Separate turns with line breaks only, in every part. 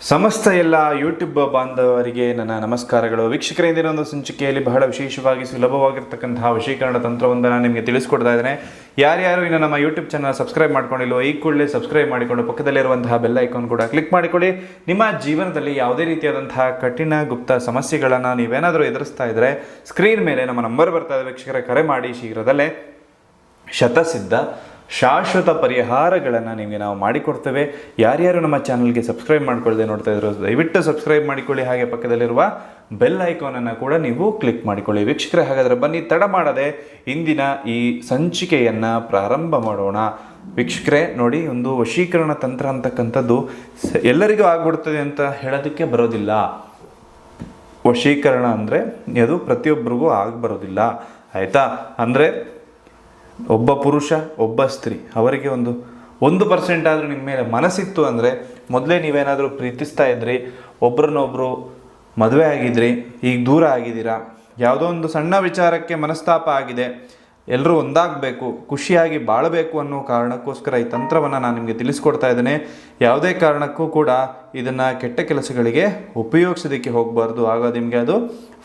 ಸಮಸ್ತ ಎಲ್ಲ ಯೂಟ್ಯೂಬ್ ಬಾಂಧವರಿಗೆ ನನ್ನ ನಮಸ್ಕಾರಗಳು. ವೀಕ್ಷಕರ, ಇಂದಿನ ಒಂದು ಸಂಚಿಕೆಯಲ್ಲಿ ಬಹಳ ವಿಶೇಷವಾಗಿ ಸುಲಭವಾಗಿರ್ತಕ್ಕಂತಹ ವಶೀಕರಣ ತಂತ್ರವನ್ನು ನಾನು ನಿಮಗೆ ತಿಳಿಸ್ಕೊಡ್ತಾ ಇದ್ದೇನೆ. ಯಾರ್ಯಾರು ಇನ್ನು ನಮ್ಮ ಯೂಟ್ಯೂಬ್ ಚಾನಲ್ ಸಬ್ಸ್ಕ್ರೈಬ್ ಮಾಡ್ಕೊಂಡಿಲ್ಲೋ ಈ ಕೂಡಲೇ ಸಬ್ಸ್ಕ್ರೈಬ್ ಮಾಡಿಕೊಂಡು ಪಕ್ಕದಲ್ಲಿರುವಂತಹ ಬೆಲ್ ಐಕಾನ್ ಕೂಡ ಕ್ಲಿಕ್ ಮಾಡಿಕೊಳ್ಳಿ. ನಿಮ್ಮ ಜೀವನದಲ್ಲಿ ಯಾವುದೇ ರೀತಿಯಾದಂತಹ ಕಠಿಣ ಗುಪ್ತ ಸಮಸ್ಯೆಗಳನ್ನು ನೀವೇನಾದರೂ ಎದುರಿಸ್ತಾ ಇದ್ದರೆ ಸ್ಕ್ರೀನ್ ಮೇಲೆ ನಮ್ಮ ನಂಬರ್ ಬರ್ತಾ ಇದೆ ವೀಕ್ಷಕರೇ, ಕರೆ ಮಾಡಿ. ಶೀಘ್ರದಲ್ಲೇ ಶತಸಿದ್ಧ ಶಾಶ್ವತ ಪರಿಹಾರಗಳನ್ನು ನಿಮಗೆ ನಾವು ಮಾಡಿಕೊಡ್ತೇವೆ. ಯಾರ್ಯಾರು ನಮ್ಮ ಚಾನಲ್ಗೆ ಸಬ್ಸ್ಕ್ರೈಬ್ ಮಾಡ್ಕೊಳ್ಳದೆ ನೋಡ್ತಾ ಇದ್ರು ದಯವಿಟ್ಟು ಸಬ್ಸ್ಕ್ರೈಬ್ ಮಾಡಿಕೊಳ್ಳಿ. ಹಾಗೆ ಪಕ್ಕದಲ್ಲಿರುವ ಬೆಲ್ ಐಕಾನನ್ನು ಕೂಡ ನೀವು ಕ್ಲಿಕ್ ಮಾಡಿಕೊಳ್ಳಿ. ವೀಕ್ಷಕರೇ, ಹಾಗಾದರೆ ಬನ್ನಿ ತಡ ಮಾಡದೆ ಇಂದಿನ ಈ ಸಂಚಿಕೆಯನ್ನು ಪ್ರಾರಂಭ ಮಾಡೋಣ. ವೀಕ್ಷಕರೇ ನೋಡಿ, ಒಂದು ವಶೀಕರಣ ತಂತ್ರ ಅಂತಕ್ಕಂಥದ್ದು ಎಲ್ಲರಿಗೂ ಆಗ್ಬಿಡ್ತದೆ ಅಂತ ಹೇಳೋದಕ್ಕೆ ಬರೋದಿಲ್ಲ. ವಶೀಕರಣ ಅಂದರೆ ಅದು ಪ್ರತಿಯೊಬ್ಬರಿಗೂ ಬರೋದಿಲ್ಲ, ಆಯಿತಾ? ಅಂದರೆ ಒಬ್ಬ ಪುರುಷ ಒಬ್ಬ ಸ್ತ್ರೀ ಅವರಿಗೆ 1% ಆದರೂ ನಿಮ್ಮ ಮೇಲೆ ಮನಸ್ಸಿತ್ತು ಅಂದರೆ, ಮೊದಲೇ ನೀವೇನಾದರೂ ಪ್ರೀತಿಸ್ತಾ ಇದ್ರಿ, ಒಬ್ರನ್ನೊಬ್ಬರು ಮದುವೆ ಆಗಿದ್ರಿ, ಈಗ ದೂರ ಆಗಿದ್ದೀರಾ, ಯಾವುದೋ ಒಂದು ಸಣ್ಣ ವಿಚಾರಕ್ಕೆ ಮನಸ್ತಾಪ ಆಗಿದೆ, ಎಲ್ಲರೂ ಒಂದಾಗಬೇಕು, ಖುಷಿಯಾಗಿ ಬಾಳಬೇಕು ಅನ್ನೋ ಕಾರಣಕ್ಕೋಸ್ಕರ ಈ ತಂತ್ರವನ್ನು ನಾನು ನಿಮಗೆ ತಿಳಿಸ್ಕೊಡ್ತಾ ಇದ್ದೇನೆ. ಯಾವುದೇ ಕಾರಣಕ್ಕೂ ಕೂಡ ಇದನ್ನು ಕೆಟ್ಟ ಕೆಲಸಗಳಿಗೆ ಉಪಯೋಗಿಸೋದಕ್ಕೆ ಹೋಗಬಾರ್ದು. ಆಗ ನಿಮಗೆ ಅದು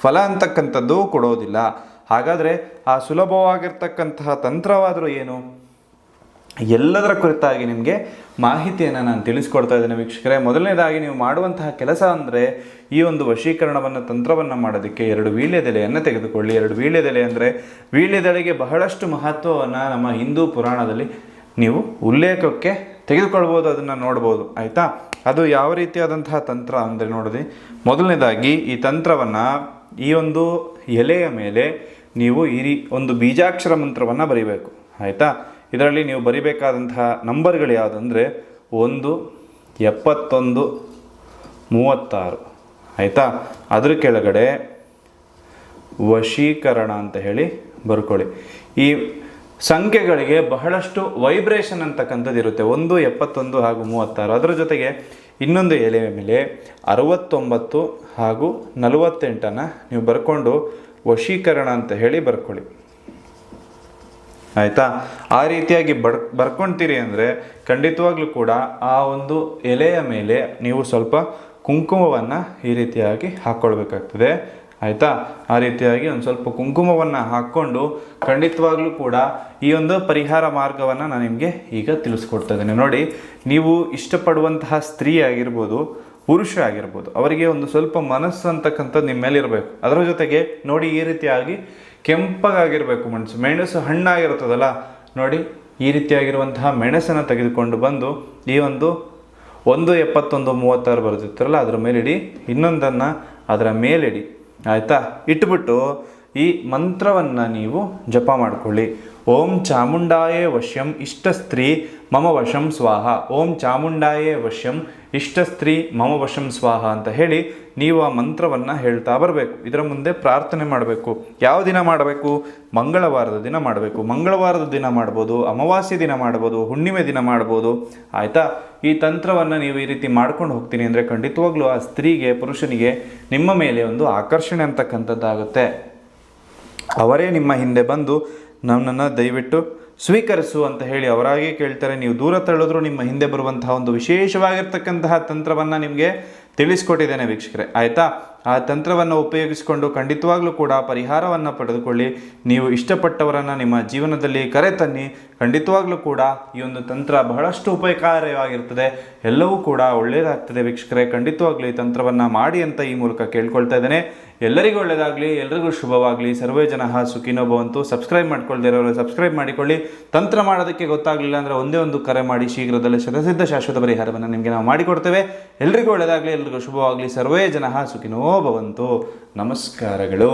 ಫಲ ಅಂತಕ್ಕಂಥದ್ದು ಕೊಡೋದಿಲ್ಲ. ಹಾಗಾದರೆ ಆ ಸುಲಭವಾಗಿರ್ತಕ್ಕಂತಹ ತಂತ್ರವಾದರೂ ಏನು, ಎಲ್ಲದರ ಕುರಿತಾಗಿ ನಿಮಗೆ ಮಾಹಿತಿಯನ್ನು ನಾನು ತಿಳಿಸ್ಕೊಡ್ತಾ ಇದ್ದೇನೆ ವೀಕ್ಷಕರೇ. ಮೊದಲನೇದಾಗಿ ನೀವು ಮಾಡುವಂತಹ ಕೆಲಸ ಅಂದರೆ, ಈ ಒಂದು ವಶೀಕರಣವನ್ನು ತಂತ್ರವನ್ನು ಮಾಡೋದಕ್ಕೆ 2 ವೀಳ್ಯದೆಲೆಯನ್ನು ತೆಗೆದುಕೊಳ್ಳಿ. 2 ವೀಳ್ಯದೆಲೆ ಅಂದರೆ, ವೀಳ್ಯದೆಲೆಗೆ ಬಹಳಷ್ಟು ಮಹತ್ವವನ್ನು ನಮ್ಮ ಹಿಂದೂ ಪುರಾಣದಲ್ಲಿ ನೀವು ಉಲ್ಲೇಖಕ್ಕೆ ತೆಗೆದುಕೊಳ್ಬೋದು, ಅದನ್ನು ನೋಡ್ಬೋದು, ಆಯಿತಾ? ಅದು ಯಾವ ರೀತಿಯಾದಂತಹ ತಂತ್ರ ಅಂದರೆ ನೋಡಿರಿ, ಮೊದಲನೇದಾಗಿ ಈ ತಂತ್ರವನ್ನು ಈ ಒಂದು ಎಲೆಯ ಮೇಲೆ ನೀವು ಒಂದು ಬೀಜಾಕ್ಷರ ಮಂತ್ರವನ್ನು ಬರೀಬೇಕು, ಆಯಿತಾ? ಇದರಲ್ಲಿ ನೀವು ಬರಿಬೇಕಾದಂತಹ ನಂಬರ್ಗಳು ಯಾವುದಂದರೆ 1, 71, 36, ಆಯಿತಾ? ಅದ್ರ ಕೆಳಗಡೆ ವಶೀಕರಣ ಅಂತ ಹೇಳಿ ಬರ್ಕೊಳ್ಳಿ. ಈ ಸಂಖ್ಯೆಗಳಿಗೆ ಬಹಳಷ್ಟು ವೈಬ್ರೇಷನ್ ಅಂತಕ್ಕಂಥದ್ದು ಇರುತ್ತೆ, 1, 71 ಹಾಗೂ 36. ಅದರ ಜೊತೆಗೆ ಇನ್ನೊಂದು ಎಲೆಯ ಮೇಲೆ 69 ಹಾಗೂ 48 ನೀವು ಬರ್ಕೊಂಡು ವಶೀಕರಣ ಅಂತ ಹೇಳಿ ಬರ್ಕೊಳ್ಳಿ, ಆಯಿತಾ? ಆ ರೀತಿಯಾಗಿ ಬರ್ಕೊಳ್ತೀರಿ ಅಂದರೆ ಖಂಡಿತವಾಗ್ಲೂ ಕೂಡ ಆ ಒಂದು ಎಲೆಯ ಮೇಲೆ ನೀವು ಸ್ವಲ್ಪ ಕುಂಕುಮವನ್ನು ಈ ರೀತಿಯಾಗಿ ಹಾಕ್ಕೊಳ್ಬೇಕಾಗ್ತದೆ, ಆಯಿತಾ? ಆ ರೀತಿಯಾಗಿ ಒಂದು ಸ್ವಲ್ಪ ಕುಂಕುಮವನ್ನು ಹಾಕ್ಕೊಂಡು ಖಂಡಿತವಾಗ್ಲೂ ಕೂಡ ಈ ಒಂದು ಪರಿಹಾರ ಮಾರ್ಗವನ್ನು ನಾನು ನಿಮಗೆ ಈಗ ತಿಳಿಸ್ಕೊಡ್ತಾ ಇದ್ದೇನೆ. ನೋಡಿ, ನೀವು ಇಷ್ಟಪಡುವಂತಹ ಸ್ತ್ರೀ ಆಗಿರ್ಬೋದು, ಪುರುಷ ಆಗಿರ್ಬೋದು, ಅವರಿಗೆ ಒಂದು ಸ್ವಲ್ಪ ಮನಸ್ಸು ಅಂತಕ್ಕಂಥದ್ದು ನಿಮ್ಮ ಮೇಲೆ ಇರಬೇಕು. ಅದರ ಜೊತೆಗೆ ನೋಡಿ, ಈ ರೀತಿಯಾಗಿ ಕೆಂಪಗಾಗಿರಬೇಕು ಮನಸ್ಸು. ಮೆಣಸು ಹಣ್ಣಾಗಿರ್ತದಲ್ಲ ನೋಡಿ, ಈ ರೀತಿಯಾಗಿರುವಂತಹ ಮೆಣಸನ್ನು ತೆಗೆದುಕೊಂಡು ಬಂದು ಈ 1, 71, 36 ಬರೆದಿರ್ತಾರಲ್ಲ ಅದರ ಮೇಲಿಡಿ, ಇನ್ನೊಂದನ್ನು ಅದರ ಮೇಲಿಡಿ, ಆಯಿತಾ? ಇಟ್ಬಿಟ್ಟು ಈ ಮಂತ್ರವನ್ನು ನೀವು ಜಪ ಮಾಡಿಕೊಳ್ಳಿ. ಓಂ ಚಾಮುಂಡಾಯೇ ವಶ್ಯಂ ಇಷ್ಟ ಸ್ತ್ರೀ ಮಮ ವಶಂ ಸ್ವಾಹ, ಓಂ ಚಾಮುಂಡಾಯೇ ವಶ್ಯಂ ಇಷ್ಟ ಸ್ತ್ರೀ ಮಮ ವಶಂ ಸ್ವಾಹ ಅಂತ ಹೇಳಿ ನೀವು ಆ ಮಂತ್ರವನ್ನು ಹೇಳ್ತಾ ಬರಬೇಕು. ಇದರ ಮುಂದೆ ಪ್ರಾರ್ಥನೆ ಮಾಡಬೇಕು. ಯಾವ ದಿನ ಮಾಡಬೇಕು? ಮಂಗಳವಾರದ ದಿನ ಮಾಡಬೇಕು. ಮಂಗಳವಾರದ ದಿನ ಮಾಡ್ಬೋದು, ಅಮಾವಾಸ್ಯೆ ದಿನ ಮಾಡ್ಬೋದು, ಹುಣ್ಣಿಮೆ ದಿನ ಮಾಡ್ಬೋದು, ಆಯಿತಾ? ಈ ತಂತ್ರವನ್ನು ನೀವು ಈ ರೀತಿ ಮಾಡ್ಕೊಂಡು ಹೋಗ್ತೀನಿ ಅಂದರೆ ಖಂಡಿತವಾಗ್ಲೂ ಆ ಸ್ತ್ರೀಗೆ, ಪುರುಷನಿಗೆ ನಿಮ್ಮ ಮೇಲೆ ಒಂದು ಆಕರ್ಷಣೆ ಅಂತಕ್ಕಂಥದ್ದಾಗುತ್ತೆ. ಅವರೇ ನಿಮ್ಮ ಹಿಂದೆ ಬಂದು ನನ್ನನ್ನು ದಯವಿಟ್ಟು ಸ್ವೀಕರಿಸು ಅಂತ ಹೇಳಿ ಅವರಾಗೆ ಕೇಳ್ತಾರೆ. ನೀವು ದೂರ ತಳ್ಳಿದ್ರು ನಿಮ್ಮ ಹಿಂದೆ ಬರುವಂತಹ ಒಂದು ವಿಶೇಷವಾಗಿರ್ತಕ್ಕಂತಹ ತಂತ್ರವನ್ನು ನಿಮಗೆ ತಿಳಿಸ್ಕೊಟ್ಟಿದ್ದೇನೆ ವೀಕ್ಷಕರೇ, ಆಯಿತಾ? ಆ ತಂತ್ರವನ್ನು ಉಪಯೋಗಿಸಿಕೊಂಡು ಖಂಡಿತವಾಗ್ಲೂ ಕೂಡ ಪರಿಹಾರವನ್ನು ಪಡೆದುಕೊಳ್ಳಿ. ನೀವು ಇಷ್ಟಪಟ್ಟವರನ್ನು ನಿಮ್ಮ ಜೀವನದಲ್ಲಿ ಕರೆತನ್ನಿ. ಖಂಡಿತವಾಗ್ಲೂ ಕೂಡ ಈ ಒಂದು ತಂತ್ರ ಬಹಳಷ್ಟು ಉಪಕಾರವಾಗಿರ್ತದೆ, ಎಲ್ಲವೂ ಕೂಡ ಒಳ್ಳೆಯದಾಗ್ತದೆ ವೀಕ್ಷಕರೇ. ಖಂಡಿತವಾಗ್ಲೂ ಈ ತಂತ್ರವನ್ನು ಮಾಡಿ ಅಂತ ಈ ಮೂಲಕ ಕೇಳ್ಕೊಳ್ತಾ ಇದ್ದೇನೆ. ಎಲ್ಲರಿಗೂ ಒಳ್ಳೆಯದಾಗಲಿ, ಎಲ್ಲರಿಗೂ ಶುಭವಾಗಲಿ. ಸರ್ವೇ ಜನಃ ಸುಖಿನೋ ಭವಂತು. ಸಬ್ಸ್ಕ್ರೈಬ್ ಮಾಡ್ಕೊಳ್ದೇ ಇರೋರು ಸಬ್ಸ್ಕ್ರೈಬ್ ಮಾಡಿಕೊಳ್ಳಿ. ತಂತ್ರ ಮಾಡೋದಕ್ಕೆ ಗೊತ್ತಾಗಲಿಲ್ಲ ಅಂದರೆ ಒಂದೇ ಒಂದು ಕರೆ ಮಾಡಿ. ಶೀಘ್ರದಲ್ಲೇ ಶತಸಿದ್ಧ ಶಾಶ್ವತ ಪರಿಹಾರವನ್ನು ನಿಮಗೆ ನಾವು ಮಾಡಿಕೊಡ್ತೇವೆ. ಎಲ್ಲರಿಗೂ ಒಳ್ಳೆಯದಾಗಲಿ, ಎಲ್ಲರಿಗೂ ಶುಭವಾಗಲಿ. ಸರ್ವೇ ಜನಃ ಸುಖಿನೋ ಭವಂತು. ನಮಸ್ಕಾರಗಳು.